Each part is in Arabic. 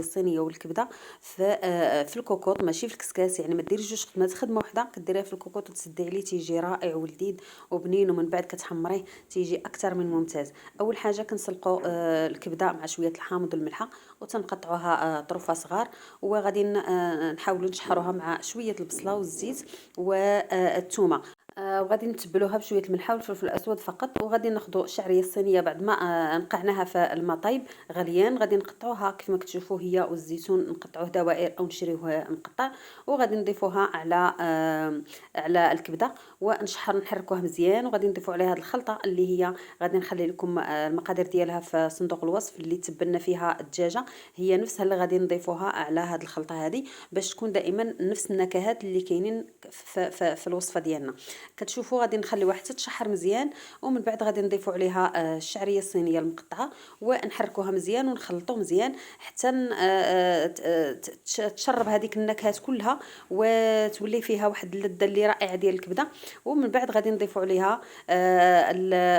الصينيه والكبده في الكوكوط ماشي في الكسكاس. يعني ما ديريش جوج خدمات، خدمه وحده كديريها في الكوكوط وتسدي عليه تيجي رائع ولذيذ وبنين، ومن بعد كتحمريه تيجي اكثر من ممتاز. اول حاجه كنسلقوا الكبده مع شويه الحامض والملحه وتنقطعوها طرفه صغار، وغادي نحاولوا نشحروها مع شويه البصله والزيت والثومه. وغادي نتبلوها بشويه الملحه والفلفل الاسود فقط. وغادي ناخذوا الشعريه الصينيه بعد ما نقعناها في الماء طايب غليان، غادي نقطعوها كيف ما كتشوفوا هي، والزيتون نقطعوه دوائر او نشريوه مقطع، وغادي نضيفوها على الكبده نحركوها مزيان. وغادي نضيفوا عليها هذه الخلطه اللي هي غادي نخلي لكم المقادير ديالها في صندوق الوصف اللي تبلنا فيها الدجاجه، هي نفسها اللي غادي نضيفوها على هذه الخلطه هذه باش تكون دائما نفس النكهات اللي كاينين في الوصفه ديالنا. كتشوفوا غادي نخليوها حتى تشحر مزيان، ومن بعد غادي نضيفوا عليها الشعريه الصينيه المقطعه ونحركوها مزيان ونخلطوا مزيان حتى تشرب هذيك النكهات كلها وتولي فيها واحد اللذه اللي رائعه ديال الكبده. ومن بعد غادي نضيفوا عليها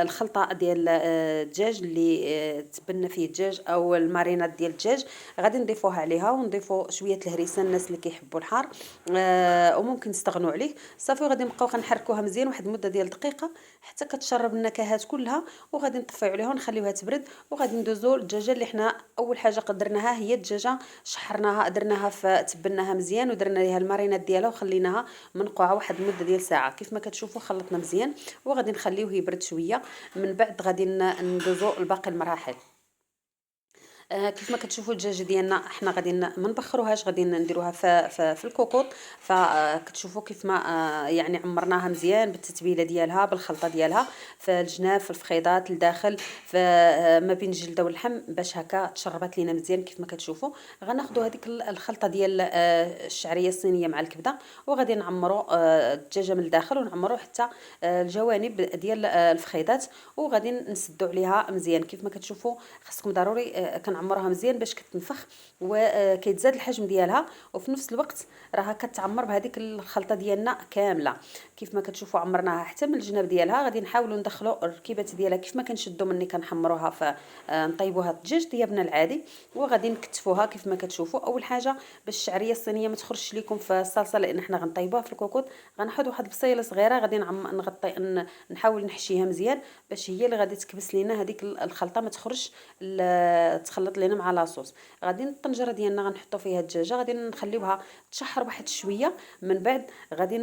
الخلطه ديال الدجاج اللي تبلنا فيه الدجاج او الماريناد ديال الدجاج، غادي نضيفوها عليها ونضيفوا شويه الهريسه الناس اللي كيحبوا الحار، وممكن تستغنوا عليه صافي. وغادي نبقاو كنحركوها مزيان واحد المده ديال دقيقه حتى كتشرب النكهات كلها، وغادي نطفيو عليها ونخليوها تبرد. وغادي ندوزو الدجاجه اللي حنا اول حاجه قدرناها هي الدجاجه، شحرناها درناها تبلناها مزيان ودرنا ليها الماريناد ديالها وخليناها منقوعه واحد المده ديال ساعه. كيف ما كتشوفوا خلطنا مزيان وغادي نخليوه يبرد شويه، من بعد غادي ندوزو لباقي المراحل. كيف ما كتشوفوا الدجاجه ديالنا حنا غادي ما نبخروهاش، غادي نديروها في الكوكوط. فكتشوفوا كيف ما يعني عمرناها مزيان بالتتبيله ديالها بالخلطه ديالها في الجناب في الفخيضات لداخل في ما بين الجلده واللحم باش هكا تشربات لينا مزيان. كيف ما كتشوفوا غناخذوا هذيك الخلطه ديال الشعريه الصينيه مع الكبده، وغادي نعمروا الدجاجه من الداخل ونعمروا حتى الجوانب ديال الفخيضات، وغادي نسدوا عليها مزيان. كيف ما كتشوفوا خاصكم ضروري كنعمروها مزيان باش كتنفخ وكيتزاد الحجم ديالها، وفي نفس الوقت راها كتعمر بهذيك الخلطه ديالنا كامله. كيف ما كتشوفوا عمرناها حتى من الجناب ديالها. غادي نحاولوا ندخلوا الركيبات ديالها كيف ما كنشدوا مني كنحمروها نطيبوها الدجاج ديالنا العادي، وغادي نكتفوها كيف ما كتشوفوا. اول حاجه باش الشعريه الصينيه ما تخرجش لكم في الصلصه لان حنا غنطيبوها في الكوكوط، غنحط واحد البصيله صغيره غادي نغطي نحاول نحشيها مزيان باش هي اللي غادي تكبس لينا هذيك الخلطه ما تخرجش تخلط لينا مع لاصوص. غادي الطنجره ديالنا غنحطوا فيها الدجاجه غادي نخليوها تشحر واحد شويه، من بعد غادي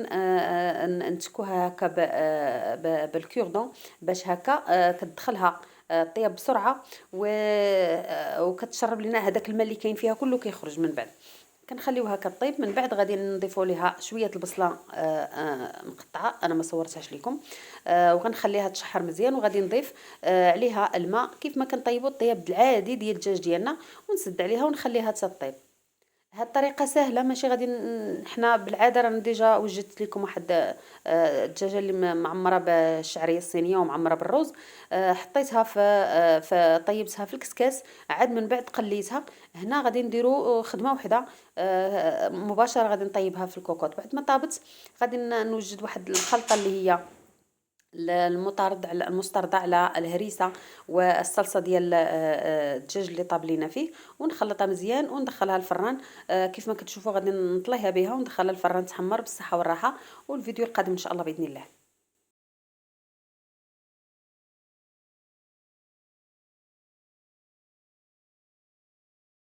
نتكوها هكا بالكوردون باش هكا كتدخلها طيب بسرعه وكتشرب لنا هذاك الماء اللي كاين فيها كله كيخرج. من بعد كنخليوها كطيب، من بعد غادي نضيفوا ليها شويه البصله مقطعه انا ما صورتهاش لكم، وغنخليها تشحر مزيان. وغادي نضيف عليها الماء كيف ما كنطيبوا الطياب العادي ديال الدجاج ديالنا، ونسد عليها ونخليها تطيب. هاد الطريقه سهله ماشي غادي حنا بالعاده رانا ديجا وجدت لكم واحد الدجاجه اللي معمره بالشعريه الصينيه ومعمره بالرز، حطيتها في طيبتها في الكسكاس، عاد من بعد قليتها. هنا غادي نديروا خدمه واحده مباشره غادي نطيبها في الكوكوط. بعد ما طابت غادي نوجد واحد الخلطه اللي هي المستردة على الهريسه والصلصه ديال الدجاج اللي طاب لينا فيه، ونخلطها مزيان وندخلها الفران. كيف ما كتشوفوا غادي نطليها بها وندخلها الفران تحمر بالصحه والراحه. والفيديو القادم ان شاء الله باذن الله.